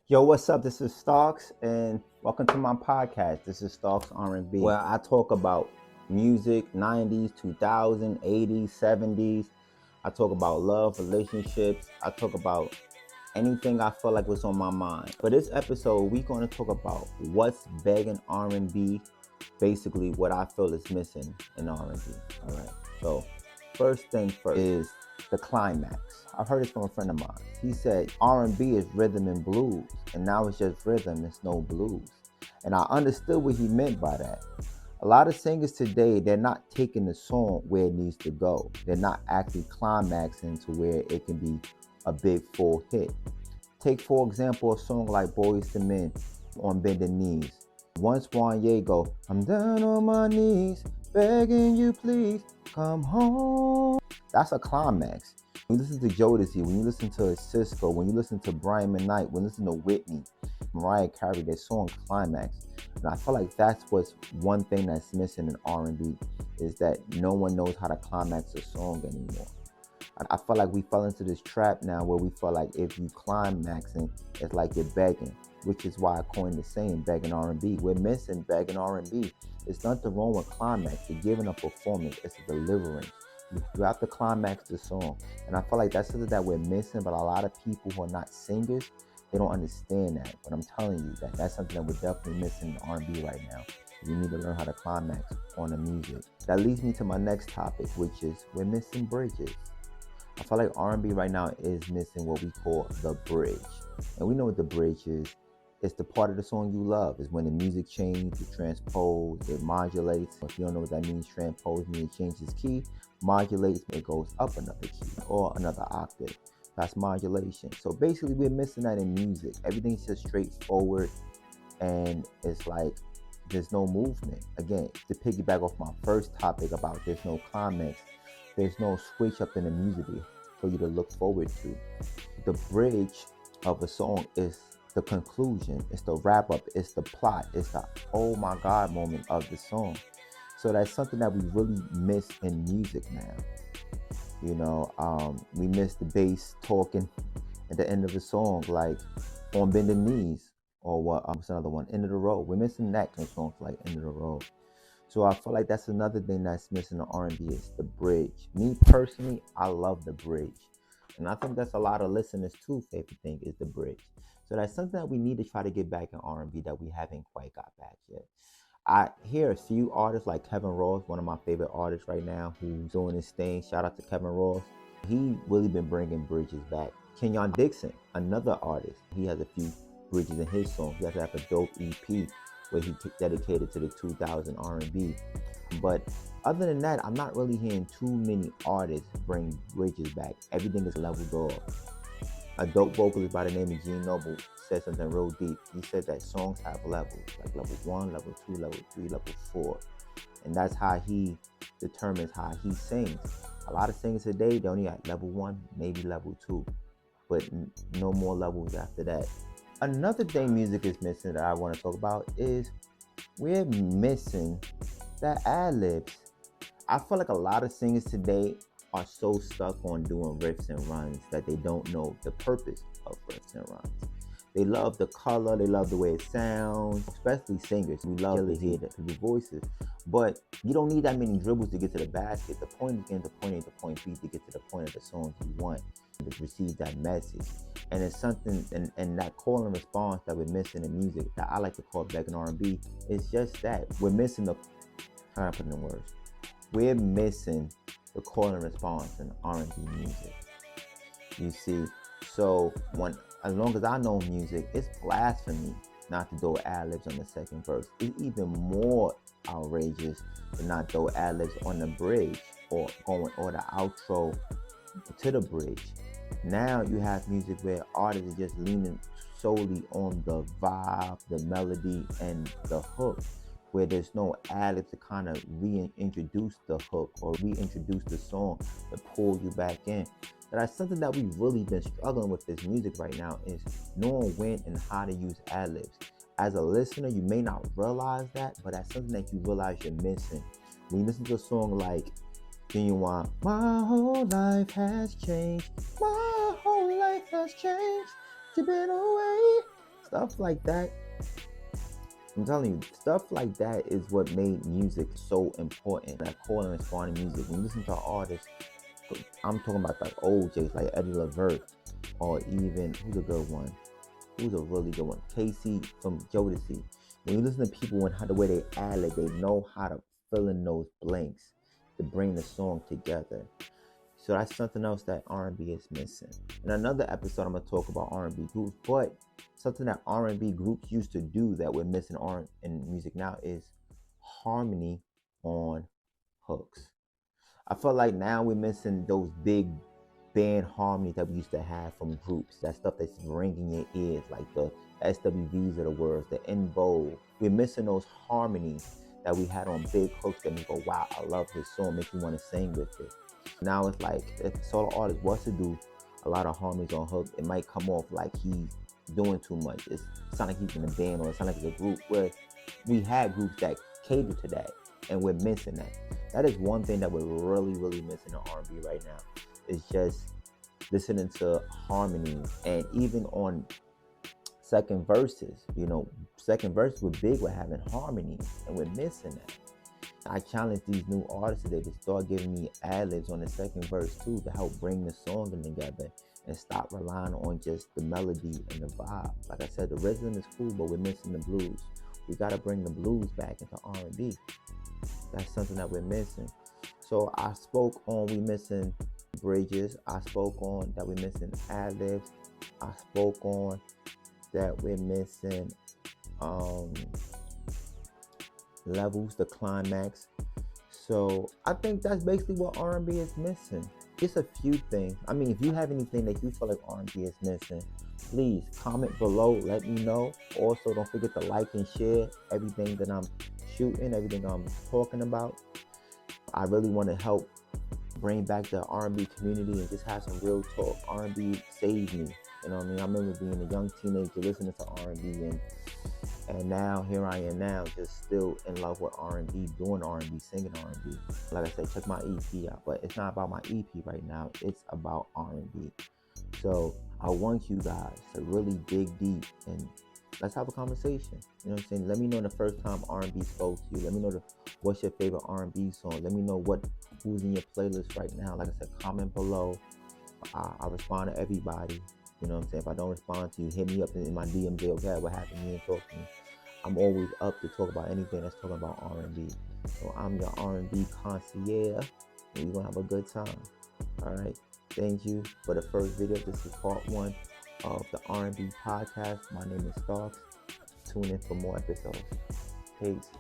Yo, what's up? This is Starks, and welcome to my podcast. This is Starks R&B, where I talk about music, 90s, 2000s, 80s, 70s. I talk about love, relationships. I talk about anything I feel like was on my mind. For this episode, we're going to talk about what's begging R&B, basically what I feel is missing in R&B. All right. So, first thing first is the climax. I've heard this from a friend of mine. He said R&B is rhythm and blues, and now it's just rhythm, it's no blues. And I understood what he meant by that. A lot of singers today, they're not taking the song where it needs to go. They're not actually climaxing to where it can be a big full hit. Take, for example, a song like Boys to Men on Bended Knees. Once Wanye go, I'm down on my knees, begging you please, come home. That's a climax. When you listen to Jodeci, when you listen to Cisco, when you listen to Brian McKnight, when you listen to Whitney, Mariah Carey, their song climax. And I feel like that's what's one thing that's missing in R&B is that no one knows how to climax a song anymore. I feel like we fell into this trap now where we feel like if you climaxing, it's like you're begging, which is why I coined the saying begging R&B. We're missing begging R&B. There's nothing wrong with climax. You're giving a performance. It's a deliverance. You have to climax the song. And I feel like that's something that we're missing, but a lot of people who are not singers, they don't understand that. But I'm telling you that that's something that we're definitely missing in R&B right now. You need to learn how to climax on the music. That leads me to my next topic, which is we're missing bridges. I feel like R&B right now is missing what we call the bridge. And we know what the bridge is. It's the part of the song you love. It's when the music changes, it transposes, it modulates. If you don't know what that means, transpose means it changes key. Modulates, it goes up another key or another octave. That's modulation. So basically, we're missing that in music. Everything's just straightforward, and it's like there's no movement. Again, to piggyback off my first topic about there's no climax, there's no switch up in the music for you to look forward to. The bridge of a song is the conclusion, it's the wrap up, it's the plot, it's the oh my god moment of the song. So that's something that we really miss in music now. We miss the bass talking at the end of the song, like on Bended Knees, or what's another one? End of the Road. We're missing that in songs like End of the Road. So I feel like that's another thing that's missing in R&B is the bridge. Me personally, I love the bridge. And I think that's a lot of listeners too, favorite thing is the bridge. So that's something that we need to try to get back in R&B that we haven't quite got back yet. I hear a few artists like Kevin Ross, one of my favorite artists right now, who's doing his thing. Shout out to Kevin Ross. He really been bringing bridges back. Kenyon Dixon, another artist, he has a few bridges in his song. He has to have a dope EP where he dedicated to the 2000 R&B. But other than that, I'm not really hearing too many artists bring bridges back. Everything is leveled off. A dope vocalist by the name of Gene Noble said something real deep. He said that songs have levels, like level 1, level 2, level 3, level 4. And that's how he determines how he sings. A lot of singers today, they only at level 1, maybe level 2, but no more levels after that. Another thing music is missing that I want to talk about is we're missing the ad-libs. I feel like a lot of singers today are so stuck on doing riffs and runs that they don't know the purpose of riffs and runs. They love the color, they love the way it sounds, especially singers. We love to hear the voices, but you don't need that many dribbles to get to the basket. The point is getting to point A to point B to get to the point of the song you want to receive that message. And it's something, and that call and response that we're missing in music that I like to call begging R&B is just that. We're missing the, how do I put it in words? We're missing the call and response in R&B music. You see, so as long as I know music, it's blasphemy not to throw ad-libs on the second verse. It's even more outrageous to not throw ad-libs on the bridge or the outro to the bridge. Now you have music where artists are just leaning solely on the vibe, the melody, and the hook, where there's no ad-libs to kind of reintroduce the hook or reintroduce the song to pull you back in. But that's something that we've really been struggling with this music right now is knowing when and how to use ad-libs. As a listener, you may not realize that, but that's something that you realize you're missing. When you listen to a song like Genuine, my whole life has changed, my whole life has changed, you've been away Stuff like that, I'm telling you, stuff like that is what made music so important. That call and responding music. When you listen to artists, I'm talking about like old Jays, like Eddie Levert, or even who's a good one? Who's a really good one? Casey from Jodeci. When you listen to people and how the way they ad-lib, they know how to fill in those blanks to bring the song together. So that's something else that R&B is missing. In another episode, I'm gonna talk about R&B groups, but something that R&B groups used to do that we're missing in music now is harmony on hooks. I feel like now we're missing those big band harmonies that we used to have from groups. That stuff that's ringing your ears, like the SWVs of the words, the En Vogue. We're missing those harmonies that we had on big hooks that make you go, wow, I love this song, make you want to sing with it. Now it's like if a solo artist wants to do a lot of harmonies on hook, it might come off like he's doing too much. It's not like he's in a band or it's not like it's a group. Where we had groups that cater to that, and we're missing that. That is one thing that we're really, really missing in R&B right now. It's just listening to harmony, and even on second verses, second verses were big with having harmony, and we're missing that. I challenge these new artists today to start giving me ad-libs on the second verse too, to help bring the song in together and stop relying on just the melody and the vibe. Like I said, the rhythm is cool, but we're missing the blues. We got to bring the blues back into R&B. That's something that we're missing. So I spoke on we missing bridges. I spoke on that we're missing ad-libs. I spoke on that we're missing levels, the climax. So I think that's basically what R&B is missing. Just a few things. I mean, if you have anything that you feel like R&B is missing, please comment below, let me know. Also, don't forget to like and share everything that I'm shooting, everything I'm talking about. I really want to help bring back the R&B community and just have some real talk. R&B saved me. You know what I mean? I remember being a young teenager listening to R&B, and now here I am now, just still in love with R&B, doing R&B, singing R&B. Like I said, check my EP out, but it's not about my EP right now. It's about R&B. So I want you guys to really dig deep and let's have a conversation. You know what I'm saying? Let me know the first time R&B spoke to you. Let me know what's your favorite R&B song. Let me know who's in your playlist right now. Like I said, comment below. I respond to everybody. You know what I'm saying? If I don't respond to you, hit me up in my DMs. Okay, what happened? You ain't talk to me. I'm always up to talk about anything that's talking about R&B. So I'm your R&B concierge, and we're gonna have a good time. All right. Thank you for the first video. This is part 1 of the R&B podcast. My name is Starks. Tune in for more episodes. Peace.